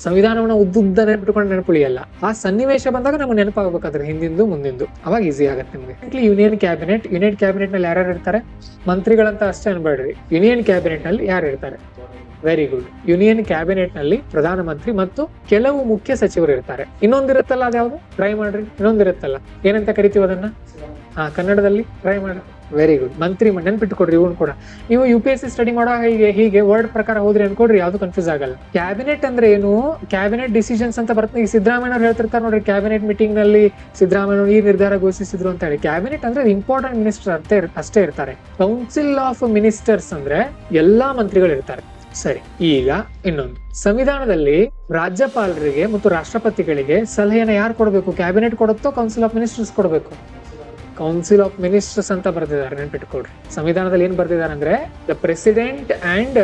ಸಂವಿಧಾನವನ್ನ ಉದ್ದುದ್ದ ನೆನ್ಪಿಟ್ಕೊಂಡು ನೆನಪುಳಿಯಲ್ಲ. ಆ ಸನ್ನಿವೇಶ ಬಂದಾಗ ನಮ್ಗೆ ನೆನಪಾಗಬೇಕಾದ್ರೆ ಹಿಂದಿಂದು ಮುಂದಿಂದು, ಅವಾಗ ಈಸಿ ಆಗತ್ತೆ ನಿಮ್ಗೆ. ಯೂನಿಯನ್ ಕ್ಯಾಬಿನೆಟ್ ನಲ್ಲಿ ಯಾರ್ಯಾರು ಇರ್ತಾರೆ? ಮಂತ್ರಿಗಳಂತ ಅಷ್ಟೇ ಅನ್ಬೇಡ್ರಿ. ಯೂನಿಯನ್ ಕ್ಯಾಬಿನೆಟ್ ನಲ್ಲಿ ಯಾರು ಇರ್ತಾರೆ? Very good. ಯೂನಿಯನ್ ಕ್ಯಾಬಿನೆಟ್ ನಲ್ಲಿ ಪ್ರಧಾನಮಂತ್ರಿ ಮತ್ತು ಕೆಲವು ಮುಖ್ಯ ಸಚಿವರು ಇರ್ತಾರೆ. ಇನ್ನೊಂದಿರುತ್ತಲ್ಲ, ಅದ್ಯಾವುದು? ಟ್ರೈ ಮಾಡ್ರಿ. ಇನ್ನೊಂದಿರುತ್ತಲ್ಲ, ಏನಂತ ಕರಿತೀವಿ ಅದನ್ನ? ಕನ್ನಡದಲ್ಲಿ ಟ್ರೈ ಮಾಡಿ. Very good. ಮಂತ್ರಿ ನೆನ್ಪಿಟ್ಕೊಡ್ರಿ. ಇವನ್ ಕೂಡ ನೀವು UPSC ಸ್ಟಡಿ ಮಾಡೋ ಹೀಗೆ ವರ್ಡ್ ಪ್ರಕಾರ ಹೋದ್ರಿ ಅನ್ಕೊಡ್ರಿ, ಯಾವ್ದು ಕನ್ಫ್ಯೂಸ್ ಆಗಲ್ಲ. ಕ್ಯಾಬಿನೆಟ್ ಅಂದ್ರೆ ಏನು? ಕ್ಯಾಬಿನೆಟ್ ಡಿಸಿಷನ್ಸ್ ಅಂತ ಬರ್ತದೆ. ಈಗ ಸಿದ್ದರಾಮಯ್ಯ ಅವ್ರು ಹೇಳ್ತಿರ್ತಾರೆ ನೋಡ್ರಿ, ಕ್ಯಾಬಿನೆಟ್ ಮೀಟಿಂಗ್ ನಲ್ಲಿ ಸಿದ್ದರಾಮಯ್ಯ ಈ ನಿರ್ಧಾರ ಘೋಷಿಸಿದ್ರು ಅಂತ ಹೇಳಿ. ಕ್ಯಾಬಿನೆಟ್ ಅಂದ್ರೆ ಇಂಪಾರ್ಟೆಂಟ್ ಮಿನಿಸ್ಟರ್ ಅಷ್ಟೇ ಇರ್ತಾರೆ. ಕೌನ್ಸಿಲ್ ಆಫ್ ಮಿನಿಸ್ಟರ್ಸ್ ಅಂದ್ರೆ ಎಲ್ಲಾ ಮಂತ್ರಿಗಳು ಇರ್ತಾರೆ. ಸರಿ, ಈಗ ಇನ್ನೊಂದು, ಸಂವಿಧಾನದಲ್ಲಿ ರಾಜ್ಯಪಾಲರಿಗೆ ಮತ್ತು ರಾಷ್ಟ್ರಪತಿಗಳಿಗೆ ಸಲಹೆಯನ್ನು ಯಾರು ಕೊಡಬೇಕು? ಕ್ಯಾಬಿನೆಟ್ ಕೊಡುತ್ತೋ ಕೌನ್ಸಿಲ್ ಆಫ್ ಮಿನಿಸ್ಟರ್ಸ್ ಕೊಡಬೇಕು? ಕೌನ್ಸಿಲ್ ಆಫ್ ಮಿನಿಸ್ಟರ್ಸ್ ಅಂತ ಬರ್ದಿದ್ದಾರೆ, ನೆನ್ಪಿಟ್ಕೊಡ್ರಿ. ಸಂವಿಧಾನದಲ್ಲಿ ಏನ್ ಬರ್ದಿದ್ದಾರೆ ಅಂದ್ರೆ, the president and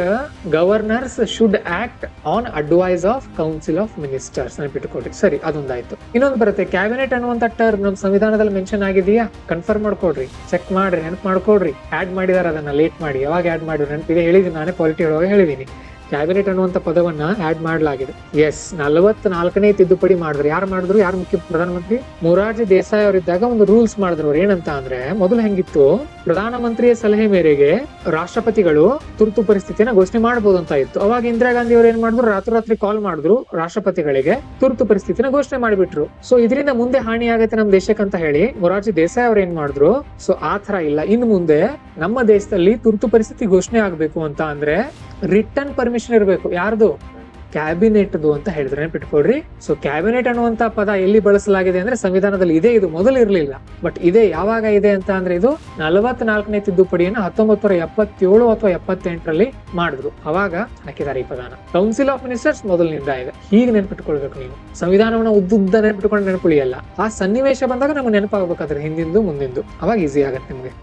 governors should act on advice of council of ministers. ನೆನ್ಪಿಟ್ಕೊಡ್ರಿ. ಸರಿ, ಅದೊಂದಾಯ್ತು. ಇನ್ನೊಂದು ಬರುತ್ತೆ, ಕ್ಯಾಬಿನೆಟ್ ಅನ್ನುವಂತ ಟರ್ಮ್ ನಮ್ಮ ಸಂವಿಧಾನದಲ್ಲಿ ಮೆನ್ಷನ್ ಆಗಿದೆಯಾ? ಕನ್ಫರ್ಮ್ ಮಾಡ್ಕೊಡ್ರಿ, ಚೆಕ್ ಮಾಡ್ರಿ, ನೆನಪು ಮಾಡ್ಕೊಡ್ರಿ. ಆಡ್ ಮಾಡಿದಾರೆ, ಅದನ್ನ ಲೇಟ್ ಮಾಡಿ. ಯಾವಾಗ ಆಡ್ ಮಾಡಿ ನೆನಪಿದೆ? ಹೇಳಿದೀನಿ, ನಾನೇ ಪಾಲಿಟಿ ಒಳಗೆ ಹೇಳಿದೀನಿ. ಕ್ಯಾಬಿನೆಟ್ ಅನ್ನುವಂತ ಪದವನ್ನ ಆಡ್ ಮಾಡಲಾಗಿದೆ. ಎಸ್, 44ನೇ ತಿದ್ದುಪಡಿ ಮಾಡಿದ್ರು. ಯಾರು ಮಾಡಿದ್ರು? ಯಾರು ಮುಖ್ಯ? ಪ್ರಧಾನಮಂತ್ರಿ ಮೊರಾರ್ಜಿ ದೇಸಾಯಿ ಅವರಿದ್ದಾಗ ಒಂದು ರೂಲ್ಸ್ ಮಾಡಿದ್ರು. ಅವ್ರು ಏನಂತ ಅಂದ್ರೆ, ಮೊದಲು ಹೆಂಗಿತ್ತು, ಪ್ರಧಾನಮಂತ್ರಿಯ ಸಲಹೆ ಮೇರೆಗೆ ರಾಷ್ಟ್ರಪತಿಗಳು ತುರ್ತು ಪರಿಸ್ಥಿತಿಯನ್ನ ಘೋಷಣೆ ಮಾಡಬಹುದು ಅಂತ ಇತ್ತು. ಅವಾಗ ಇಂದಿರಾ ಗಾಂಧಿ ಅವರು ಏನ್ ಮಾಡಿದ್ರು? ರಾತ್ರಿ ಕಾಲ್ ಮಾಡಿದ್ರು ರಾಷ್ಟ್ರಪತಿಗಳಿಗೆ, ತುರ್ತು ಪರಿಸ್ಥಿತಿನ ಘೋಷಣೆ ಮಾಡಿಬಿಟ್ರು. ಸೊ ಇದರಿಂದ ಮುಂದೆ ಹಾನಿ ಆಗತ್ತೆ ನಮ್ಮ ದೇಶಕ್ಕಂತ ಹೇಳಿ ಮೊರಾರ್ಜಿ ದೇಸಾಯಿ ಅವ್ರು ಏನ್ ಮಾಡಿದ್ರು? ಸೊ ಆ ತರ ಇಲ್ಲ, ಇನ್ನು ಮುಂದೆ ನಮ್ಮ ದೇಶದಲ್ಲಿ ತುರ್ತು ಪರಿಸ್ಥಿತಿ ಘೋಷಣೆ ಆಗ್ಬೇಕು ಅಂತ ಅಂದ್ರೆ ರಿಟರ್ನ್ ಪರ್ಮಿಷನ್ ಇರಬೇಕು. ಯಾರ್ದು? ಕ್ಯಾಬಿನೆಟ್ದು ಅಂತ ಹೇಳಿದ್ರೆ ನೆನ್ಪಿಟ್ಕೊಡ್ರಿ. ಸೊ ಕ್ಯಾಬಿನೆಟ್ ಅನ್ನುವಂತ ಪದ ಎಲ್ಲಿ ಬಳಸಲಾಗಿದೆ ಅಂದ್ರೆ ಸಂವಿಧಾನದಲ್ಲಿ ಇದೆ. ಇದು ಮೊದಲು ಇರಲಿಲ್ಲ, ಬಟ್ ಇದೆ. ಯಾವಾಗ ಇದೆ ಅಂತ ಅಂದ್ರೆ, ಇದು 44ನೇ ತಿದ್ದುಪಡಿಯನ್ನು 1977 ಅಥವಾ 78ರಲ್ಲಿ ಮಾಡಿದ್ರು. ಅವಾಗ ಹಾಕಿದ್ದಾರೆ ಈ ಪದಾನ. ಕೌನ್ಸಿಲ್ ಆಫ್ ಮಿನಿಸ್ಟರ್ಸ್ ಮೊದಲಿನಿಂದ ಇದೆ. ಹೀಗೆ ನೆನ್ಪಿಟ್ಕೊಳ್ಬೇಕು ನೀವು. ಸಂವಿಧಾನವನ್ನ ಉದ್ದುದ್ದ ನೆನ್ಪಿಟ್ಕೊಂಡು ನೆನಪುಳಿಯಲ್ಲ. ಆ ಸನ್ನಿವೇಶ ಬಂದಾಗ ನಮ್ಗೆ ನೆನಪಾಗಬೇಕಾದ್ರೆ ಹಿಂದಿಂದು ಮುಂದಿಂದು, ಅವಾಗ ಈಸಿ ಆಗತ್ತೆ ನಿಮ್ಗೆ.